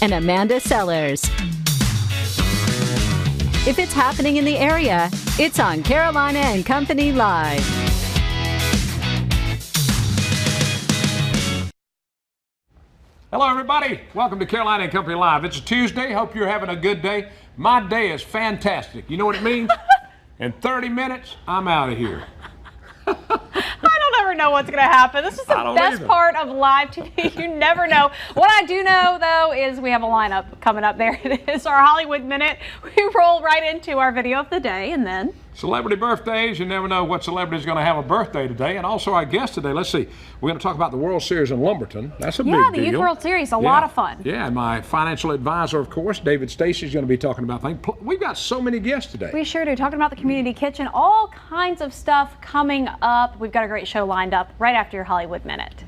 and Amanda Sellers. If it's happening in the area, it's on Carolina and Company Live. Hello, everybody. Welcome to Carolina and Company Live. It's a Tuesday. Hope you're having a good day. My day is fantastic. You know what it means? In 30 minutes, I'm out of here. I don't ever know what's going to happen. This is the best part of live TV. You never know. What I do know, though, is we have a lineup coming up. There it is, our Hollywood Minute. We roll right into our video of the day, and then celebrity birthdays. You never know what celebrity is going to have a birthday today. And also our guest today, let's see, we're going to talk about the World Series in Lumberton. That's a big deal. Yeah, the Youth World Series, a lot of fun. Yeah, and my financial advisor, of course, David Stacy, is going to be talking about things. We've got so many guests today. We sure do. Talking about the community kitchen, all kinds of stuff coming up. We've got a great show lined up right after your Hollywood Minute.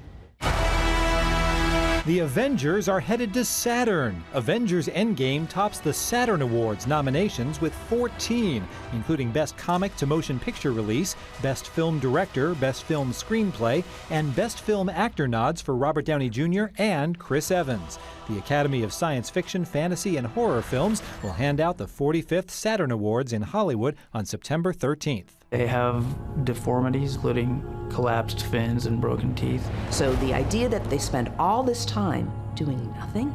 The Avengers are headed to Saturn. Avengers Endgame tops the Saturn Awards nominations with 14, including Best Comic to Motion Picture Release, Best Film Director, Best Film Screenplay, and Best Film Actor nods for Robert Downey Jr. and Chris Evans. The Academy of Science Fiction, Fantasy, and Horror Films will hand out the 45th Saturn Awards in Hollywood on September 13th. They have deformities, including collapsed fins and broken teeth. So the idea that they spend all this time doing nothing,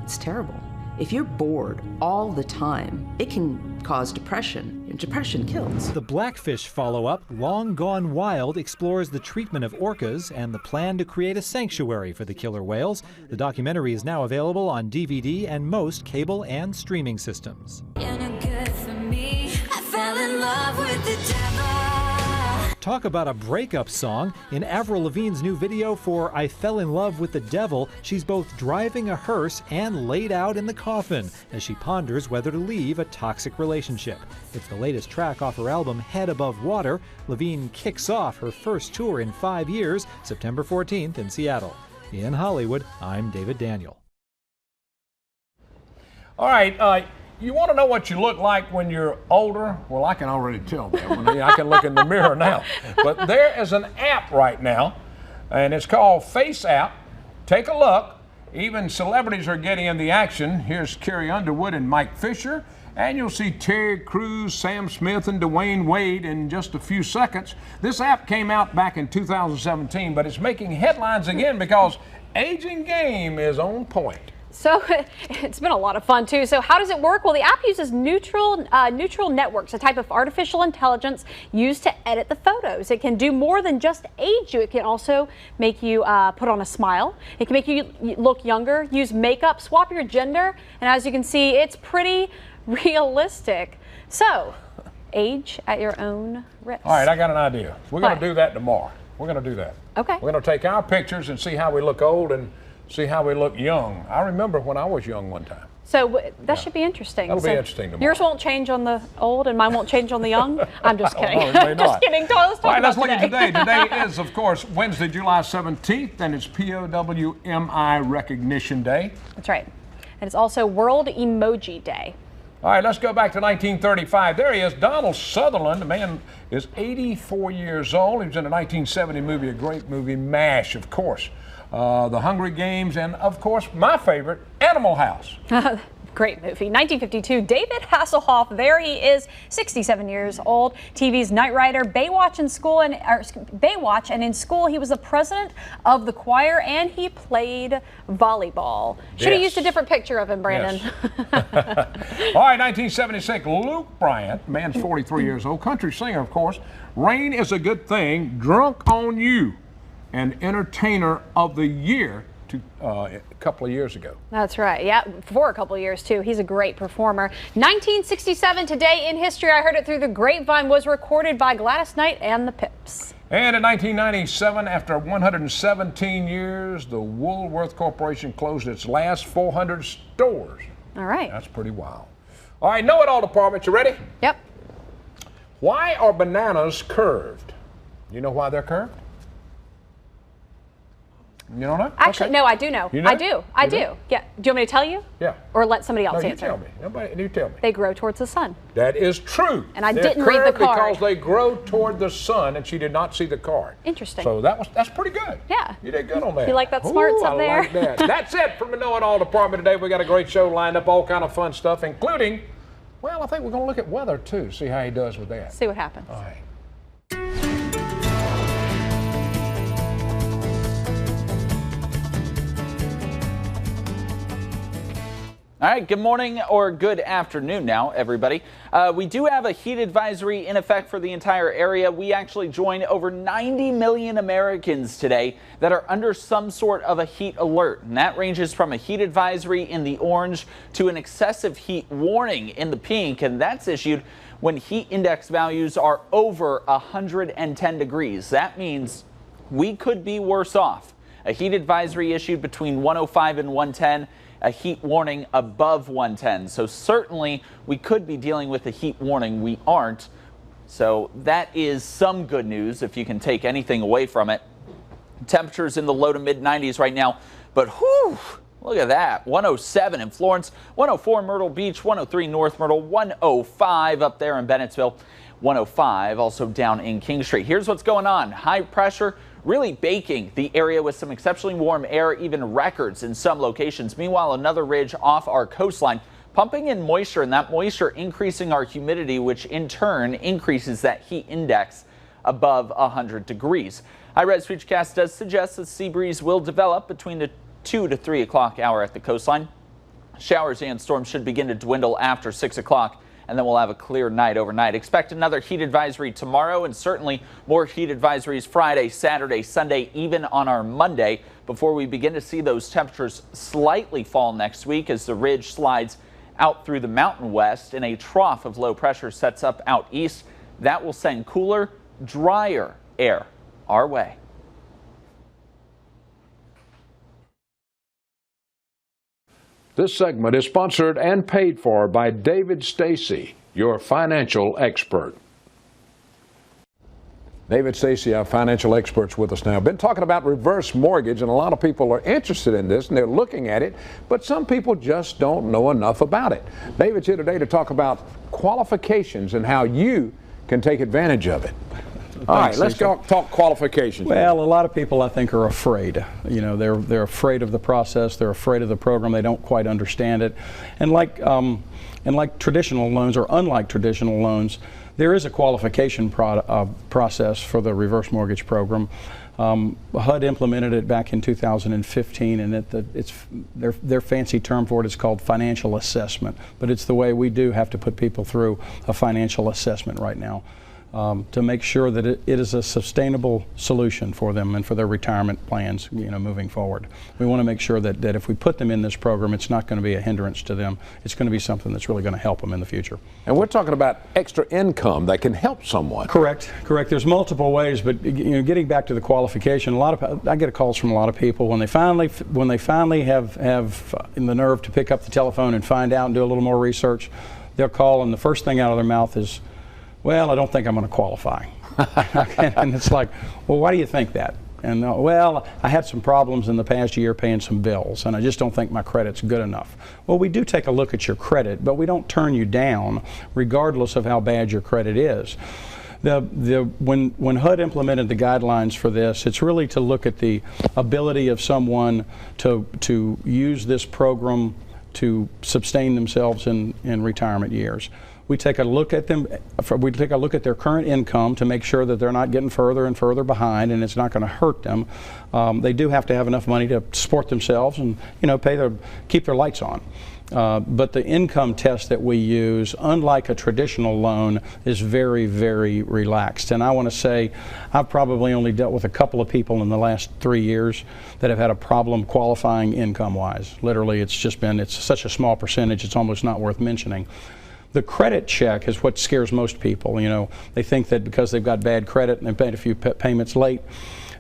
it's terrible. If you're bored all the time, it can cause depression, and depression kills. The Blackfish follow-up, Long Gone Wild, explores the treatment of orcas and the plan to create a sanctuary for the killer whales. The documentary is now available on DVD and most cable and streaming systems. Talk about a breakup song. In Avril Lavigne's new video for I Fell in Love with the Devil, she's both driving a hearse and laid out in the coffin as she ponders whether to leave a toxic relationship. It's the latest track off her album Head Above Water. Lavigne kicks off her first tour in 5 years, September 14th in Seattle. In Hollywood, I'm David Daniel. All right, you want to know what you look like when you're older? Well, I can already tell that. I can look in the mirror now. But there is an app right now, and it's called Face App. Take a look. Even celebrities are getting in the action. Here's Carrie Underwood and Mike Fisher, and you'll see Terry Crews, Sam Smith, and Dwayne Wade in just a few seconds. This app came out back in 2017, but it's making headlines again because Aging Game is on point. So it's been a lot of fun, too. So how does it work? Well, the app uses neutral networks, a type of artificial intelligence used to edit the photos. It can do more than just age you. It can also make you put on a smile. It can make you look younger, use makeup, swap your gender. And as you can see, it's pretty realistic. So age at your own risk. All right, I got an idea. We're going to do that tomorrow. We're going to do that. Okay. We're going to take our pictures and see how we look old and see how we look young. I remember when I was young one time. So that should be interesting. That'll be interesting tomorrow. Yours won't change on the old and mine won't change on the young? I'm just kidding. Oh, no, Just kidding. Let's talk All right, let's about look at today. Today is, of course, Wednesday, July 17th, and it's POWMI Recognition Day. That's right. And it's also World Emoji Day. All right, let's go back to 1935. There he is, Donald Sutherland. The man is 84 years old. He was in a 1970 movie, a great movie, MASH, of course. The Hungry Games, and of course, my favorite, Animal House. Great movie. 1952, David Hasselhoff. There he is, 67 years old. TV's Knight Rider, Baywatch, and in school he was the president of the choir and he played volleyball. Should have used a different picture of him, Brandon. Yes. All right, 1976, Luke Bryant, man's 43 years old, country singer, of course. Rain is a Good Thing, Drunk on You, and Entertainer of the Year a couple of years ago. That's right. Yeah, for a couple of years, too. He's a great performer. 1967, today in history, I heard it through the grapevine, was recorded by Gladys Knight and the Pips. And in 1997, after 117 years, the Woolworth Corporation closed its last 400 stores. All right. That's pretty wild. All right, know-it-all department, you ready? Yep. Why are bananas curved? You know why they're curved? You don't know? Actually, Okay. no, I do know. You know? I do. I You do. know? Yeah. Do you want me to tell you? Yeah. Or let somebody No, else you answer? tell me. Nobody, you tell me. They grow towards the sun. That is true. And I They're didn't read the curved card. because they grow toward the sun, and she did not see the card. Interesting. So that's pretty good. Yeah. You did good on that. You like that smarts Ooh, up there? I like that. That's it from the Know It All department today. We got a great show lined up, all kind of fun stuff, including, well, I think we're going to look at weather too, see how he does with that. See what happens. All right. All right, good morning or good afternoon now, everybody. We do have a heat advisory in effect for the entire area. We actually join over 90 million Americans today that are under some sort of a heat alert. And that ranges from a heat advisory in the orange to an excessive heat warning in the pink. And that's issued when heat index values are over 110 degrees. That means we could be worse off. A heat advisory issued between 105 and 110. A heat warning above 110. So certainly we could be dealing with a heat warning. We aren't. So that is some good news if you can take anything away from it. Temperatures in the low to mid 90s right now, but whew, look at that. 107 in Florence, 104 in Myrtle Beach, 103 North Myrtle, 105 up there in Bennettsville, 105 also down in King Street. Here's what's going on. High pressure really baking the area with some exceptionally warm air, even records in some locations. Meanwhile, another ridge off our coastline pumping in moisture, and that moisture increasing our humidity, which in turn increases that heat index above 100 degrees. High-res futurecast does suggest that sea breeze will develop between the 2 to 3 o'clock hour at the coastline. Showers and storms should begin to dwindle after 6 o'clock. And then we'll have a clear night overnight. Expect another heat advisory tomorrow, and certainly more heat advisories Friday, Saturday, Sunday, even on our Monday, before we begin to see those temperatures slightly fall next week as the ridge slides out through the mountain west and a trough of low pressure sets up out east. That will send cooler, drier air our way. This segment is sponsored and paid for by David Stacy, your financial expert. David Stacy, our financial expert's with us now. Been talking about reverse mortgage, and a lot of people are interested in this, and they're looking at it, but some people just don't know enough about it. David's here today to talk about qualifications and how you can take advantage of it. All right, let's talk qualifications. Well, a lot of people, I think, are afraid. You know, they're afraid of the process. They're afraid of the program. They don't quite understand it. And like traditional loans, or unlike traditional loans, there is a qualification process for the reverse mortgage program. HUD implemented it back in 2015, and their fancy term for it is called financial assessment. But it's the way we do have to put people through a financial assessment right now. To make sure that it is a sustainable solution for them and for their retirement plans, you know, moving forward. We want to make sure that if we put them in this program, it's not going to be a hindrance to them. It's going to be something that's really going to help them in the future. And we're talking about extra income that can help someone. Correct. There's multiple ways, but you know, getting back to the qualification, I get calls from a lot of people when they finally have the nerve to pick up the telephone and find out and do a little more research. They'll call, and the first thing out of their mouth is, well, I don't think I'm going to qualify. And it's like, well, why do you think that? And well, I had some problems in the past year paying some bills, and I just don't think my credit's good enough. Well, we do take a look at your credit, but we don't turn you down regardless of how bad your credit is. When HUD implemented the guidelines for this, it's really to look at the ability of someone to use this program to sustain themselves in retirement years. We take a look at them. We take a look at their current income to make sure that they're not getting further and further behind, and it's not going to hurt them. They do have to have enough money to support themselves and, you know, keep their lights on. But the income test that we use, unlike a traditional loan, is very, very relaxed. And I want to say I've probably only dealt with a couple of people in the last 3 years that have had a problem qualifying income-wise. Literally, it's such a small percentage, it's almost not worth mentioning. The credit check is what scares most people. You know, they think that because they've got bad credit and they've paid a few payments late,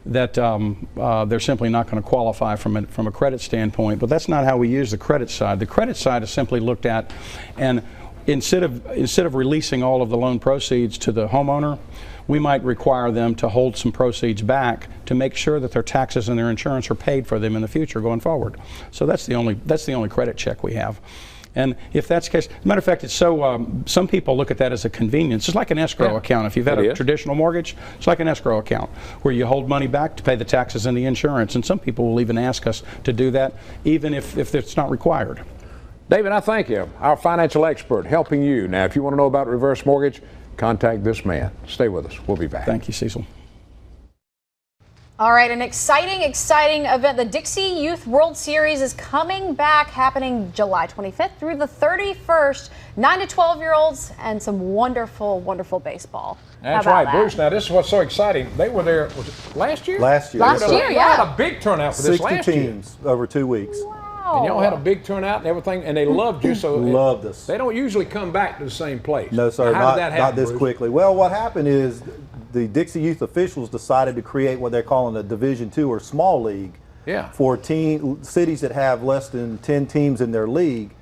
that they're simply not going to qualify from a credit standpoint. But that's not how we use the credit side. The credit side is simply looked at, and instead of releasing all of the loan proceeds to the homeowner, we might require them to hold some proceeds back to make sure that their taxes and their insurance are paid for them in the future going forward. So that's the only credit check we have. And if that's the case, as a matter of fact, it's so, some people look at that as a convenience. It's like an escrow account. If you've had a traditional mortgage, it's like an escrow account where you hold money back to pay the taxes and the insurance. And some people will even ask us to do that even if it's not required. David, I thank you. Our financial expert helping you. Now, if you want to know about reverse mortgage, contact this man. Stay with us. We'll be back. Thank you, Cecil. All right, an exciting event. The Dixie Youth World Series is coming back, happening July 25th through the 31st. 9 to 12-year-olds and some wonderful, wonderful baseball. That's right, Bruce. Now, this is what's so exciting. They were there, was it last year? Last year. Last year, yeah. Y'all had a big turnout for this 60 last year. teams over 2 weeks. Wow. And y'all had a big turnout and everything, and they loved you. So loved us. They don't usually come back to the same place. No, sir. How did that happen, not this Bruce? quickly. Well, what happened is the Dixie Youth officials decided to create what they're calling a Division II or small league for cities that have less than 10 teams in their league.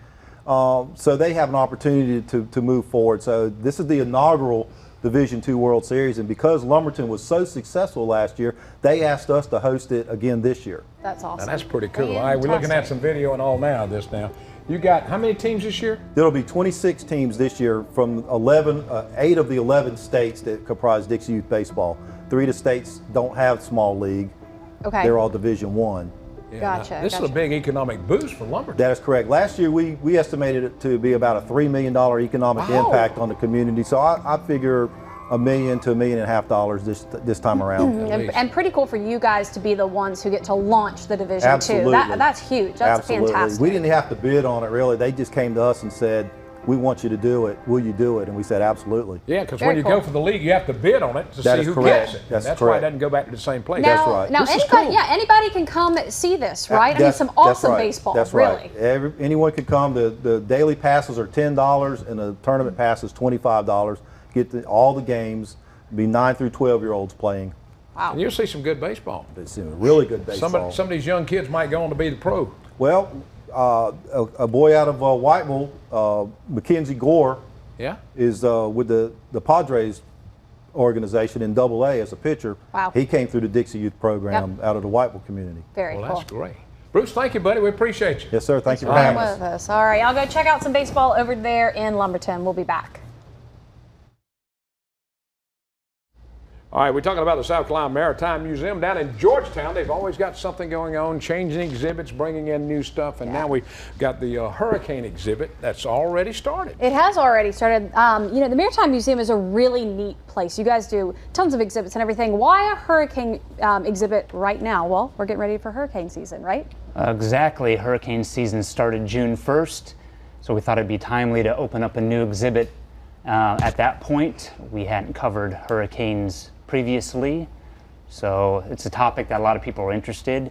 So they have an opportunity to move forward. So this is the inaugural Division II World Series, and because Lumberton was so successful last year, they asked us to host it again this year. That's awesome. Now, that's pretty cool. All right, we're looking at some video and all now of this now. You got how many teams this year? There'll be 26 teams this year from 8 of the 11 states that comprise Dixie Youth Baseball. 3 of the states don't have small league. Okay. They're all Division I. Yeah, gotcha. This is a big economic boost for Lumberton. That is correct. Last year we estimated it to be about a $3 million economic impact on the community. So I figure $1 million to $1.5 million this time around. And pretty cool for you guys to be the ones who get to launch the Division Absolutely. II. That's huge. That's fantastic. We didn't have to bid on it really. They just came to us and said, "We want you to do it. Will you do it?" And we said, "Absolutely." Yeah, because when you go for the league, you have to bid on it to see who gets it. That's why it doesn't go back to the same place. That's right. Now, anybody can come see this, right? I mean, some awesome baseball. That's right. Really. Anyone can come. The daily passes are $10, and the tournament pass is $25. Get all the games. Be 9 through 12-year-olds playing. Wow. And you'll see some good baseball. It's really good baseball. Some of these young kids might go on to be the pro. Well, a boy out of Whiteville, Mackenzie Gore, is with the Padres organization in AA as a pitcher. Wow. He came through the Dixie Youth program out of the Whiteville community. Very cool. That's great. Bruce, thank you, buddy. We appreciate you. Yes, sir. Thank you for having us. All right, I'll go check out some baseball over there in Lumberton. We'll be back. All right, we're talking about the South Carolina Maritime Museum down in Georgetown. They've always got something going on, changing exhibits, bringing in new stuff, and now we've got the hurricane exhibit that's already started. It has already started. You know, the Maritime Museum is a really neat place. You guys do tons of exhibits and everything. Why a hurricane exhibit right now? Well, we're getting ready for hurricane season, right? Exactly. Hurricane season started June 1st, so we thought it'd be timely to open up a new exhibit. At that point, we hadn't covered hurricanes previously, so it's a topic that a lot of people are interested.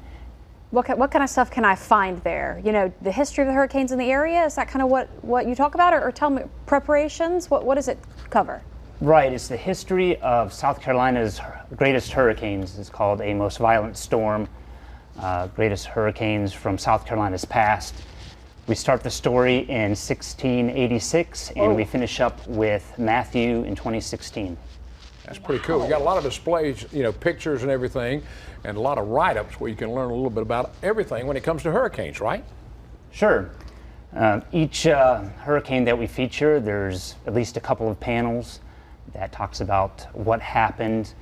What kind of stuff can I find there? You know, the history of the hurricanes in the area, is that kind of what you talk about, or tell me preparations? What does it cover? Right, it's the history of South Carolina's greatest hurricanes. It's called A Most Violent Storm, greatest hurricanes from South Carolina's past. We start the story in 1686 and we finish up with Matthew in 2016. That's pretty cool. We got a lot of displays, you know, pictures and everything, and a lot of write-ups where you can learn a little bit about everything when it comes to hurricanes, right? Sure. Each hurricane that we feature, there's at least a couple of panels that talks about what happened.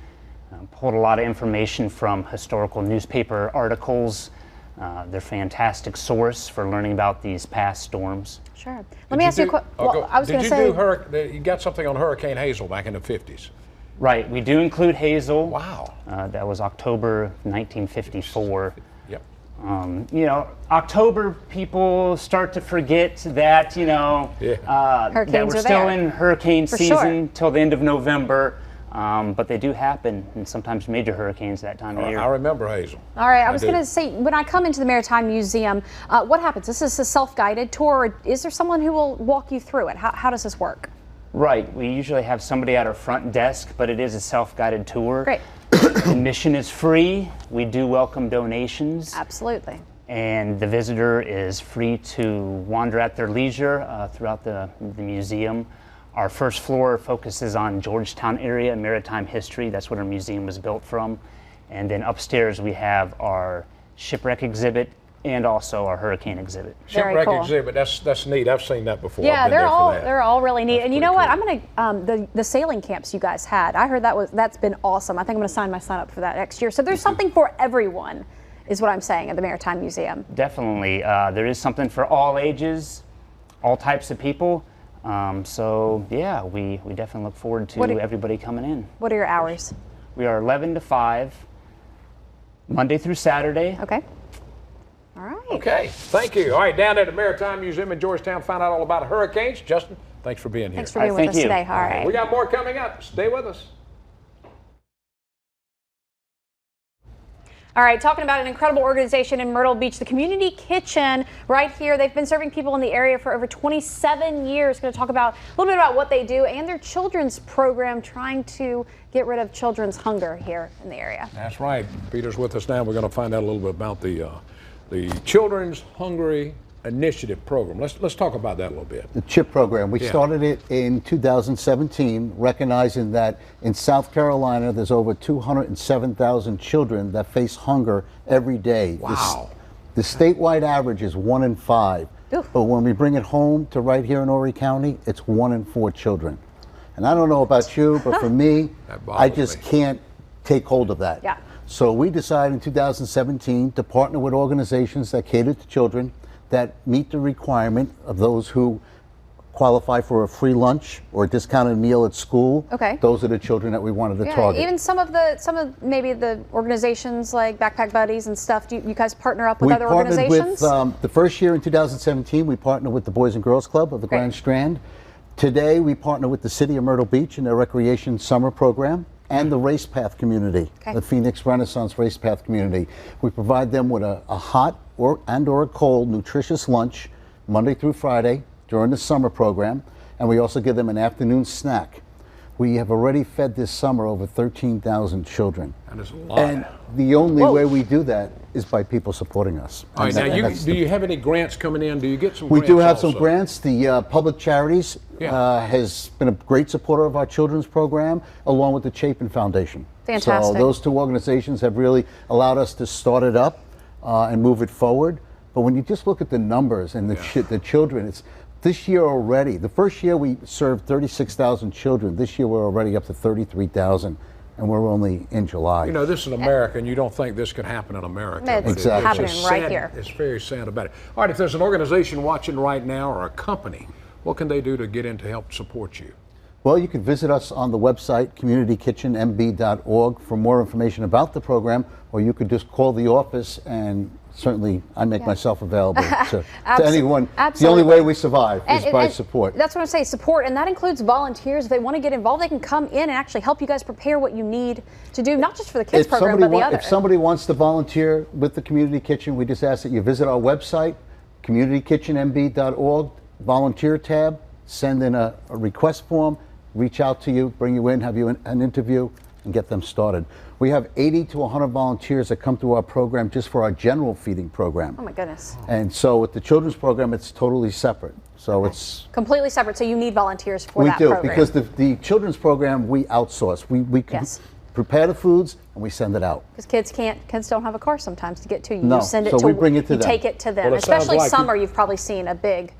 Pulled a lot of information from historical newspaper articles. They're a fantastic source for learning about these past storms. Sure. Let me ask you a question. Well, I was going to say, you got something on Hurricane Hazel back in the 50s. Right, we do include Hazel. Wow. That was October 1954. Yep. You know, October, people start to forget that, you know, that we're still in hurricane season till the end of November. But they do happen, and sometimes major hurricanes that time of year. I remember Hazel. All right, I was going to say, when I come into the Maritime Museum, what happens? This is a self-guided tour, or is there someone who will walk you through it? How does this work? Right, we usually have somebody at our front desk, but it is a self-guided tour. Great. Admission is free. We do welcome donations. Absolutely. and the visitor is free to wander at their leisure throughout the museum. Our first floor focuses on Georgetown area and maritime history. That's what our museum was built from. And then upstairs we have our shipwreck exhibit and also our hurricane exhibit. Shipwreck exhibit, that's neat. I've seen that before. Yeah, they're all really neat. And you know what? I'm gonna the sailing camps you guys had. I heard that's been awesome. I think I'm gonna sign my son up for that next year. So there's something for everyone, is what I'm saying, at the Maritime Museum. Definitely, there is something for all ages, all types of people. So yeah, we definitely look forward to everybody coming in. What are your hours? We are 11 to 5, Monday through Saturday. Okay. All right. Okay, thank you. All right, down at the Maritime Museum in Georgetown, find out all about hurricanes. Justin, thanks for being here. Thanks for being with us today. All right. We got more coming up. Stay with us. All right, talking about an incredible organization in Myrtle Beach, the Community Kitchen right here. They've been serving people in the area for over 27 years. Going to talk about a little bit about what they do and their children's program, trying to get rid of children's hunger here in the area. That's right. Peter's with us now. We're going to find out a little bit about the Children's Hungry Initiative program. Let's talk about that a little bit. The CHIP program. We started it in 2017, recognizing that in South Carolina there's over 207,000 children that face hunger every day. Wow. The statewide average is 1 in 5. Oof. But when we bring it home to right here in Horry County, it's 1 in 4 children. And I don't know about you, but for me, I just can't take hold of that. Yeah. So we decided in 2017 to partner with organizations that cater to children, that meet the requirement of those who qualify for a free lunch or a discounted meal at school. Okay. Those are the children that we wanted to target. Even some of maybe the organizations like Backpack Buddies and stuff. Do you guys partner up with other organizations? With, the first year in 2017, we partnered with the Boys and Girls Club of the Grand Strand. Today, we partner with the City of Myrtle Beach in their Recreation Summer Program and the Race Path community, the Phoenix Renaissance Race Path community. We provide them with a hot or a cold nutritious lunch Monday through Friday during the summer program, and we also give them an afternoon snack. We have already fed this summer over 13,000 children. That is a lot. And the only way we do that is by people supporting us. All right, now do you have any grants coming in? Do you get some grants? We do have also? Some grants. The Public Charities has been a great supporter of our children's program, along with the Chapin Foundation. Fantastic. So those two organizations have really allowed us to start it up and move it forward. But when you just look at the numbers and the children, it's this year already. The first year we served 36,000 children. This year we're already up to 33,000. And we're only in July. You know, this is America, and you don't think this could happen in America. It's happening right here. It's very sad about it. All right, if there's an organization watching right now or a company, what can they do to get in to help support you? Well, you can visit us on the website, communitykitchenmb.org, for more information about the program, or you could just call the office, and certainly I make myself available to anyone. Absolutely. The only way we survive is by support. That's what I'm saying, support, and that includes volunteers. If they want to get involved, they can come in and actually help you guys prepare what you need to do, not just for the kids program, but the other. If somebody wants to volunteer with the Community Kitchen, we just ask that you visit our website, communitykitchenmb.org, volunteer tab, send in a request form, reach out to you, bring you in, have you an interview, and get them started. We have 80 to 100 volunteers that come through our program just for our general feeding program. Oh my goodness. And so with the children's program, it's totally separate. So it's completely separate. So you need volunteers for that program. We do, because the children's program we outsource. We prepare the foods and we send it out. Because kids don't have a car sometimes to get to you. No, you send it so to we bring it to you them. take it to them. Especially summer, you've probably seen a big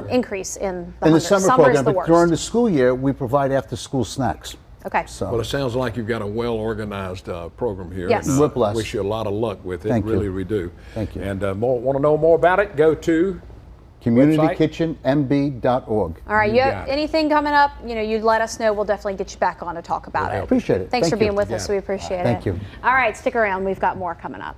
increase in the in hunger. the summer program, but during the school year, we provide after-school snacks. Okay. So. Well, it sounds like you've got a well-organized program here. Yes. And, wish you a lot of luck with it. Thank really, you. we do. Thank you. And want to know more about it? Go to communitykitchenmb.org. All right. You have anything coming up? You know, you'd let us know. We'll definitely get you back on to talk about it. Appreciate it. Thanks for being with us. We appreciate it. Thank you. All right. Stick around. We've got more coming up.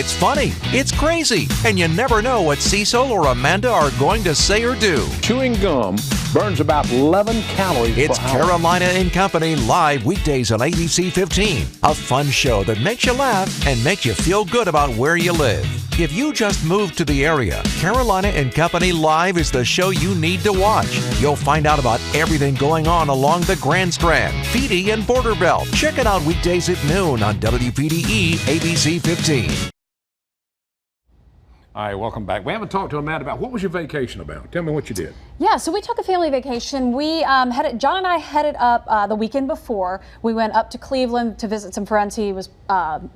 It's funny, it's crazy, and you never know what Cecil or Amanda are going to say or do. Chewing gum burns about 11 calories It's per hour. Carolina and Company live weekdays on ABC 15. A fun show that makes you laugh and makes you feel good about where you live. If you just moved to the area, Carolina and Company Live is the show you need to watch. You'll find out about everything going on along the Grand Strand, Feedy, and Border Belt. Check it out weekdays at noon on WPDE ABC 15. All right, welcome back. We haven't talked to Amanda about what was your vacation about. Tell me what you did. Yeah, so we took a family vacation. We John and I headed up the weekend before. We went up to Cleveland to visit some friends. He was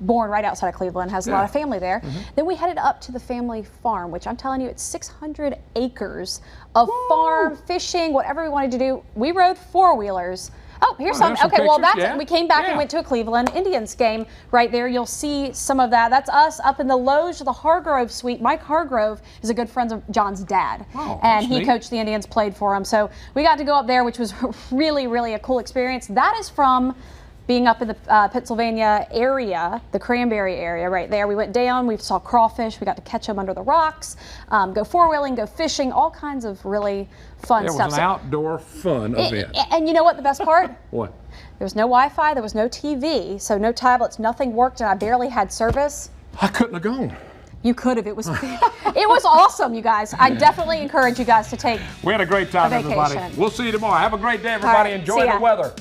born right outside of Cleveland, has a lot of family there. Then we headed up to the family farm, which I'm telling you, it's 600 acres of farm, fishing, whatever we wanted to do. We rode four-wheelers. Oh, here's some. Okay, well, that's we came back and went to a Cleveland Indians game right there. You'll see some of that. That's us up in the loge of the Hargrove suite. Mike Hargrove is a good friend of John's dad, and he coached the Indians, played for him. So we got to go up there, which was really, really a cool experience. That is from being up in the Pennsylvania area, the Cranberry area right there. We went down, we saw crawfish, we got to catch them under the rocks, go four-wheeling, go fishing, all kinds of really fun stuff. It was an outdoor fun event. And you know what the best part? What? There was no Wi-Fi, there was no TV, so no tablets, nothing worked, and I barely had service. I couldn't have gone. You could have. It was it was awesome, you guys. I definitely encourage you guys to take We had a great time, everybody. We'll see you tomorrow. Have a great day, everybody. Enjoy the weather.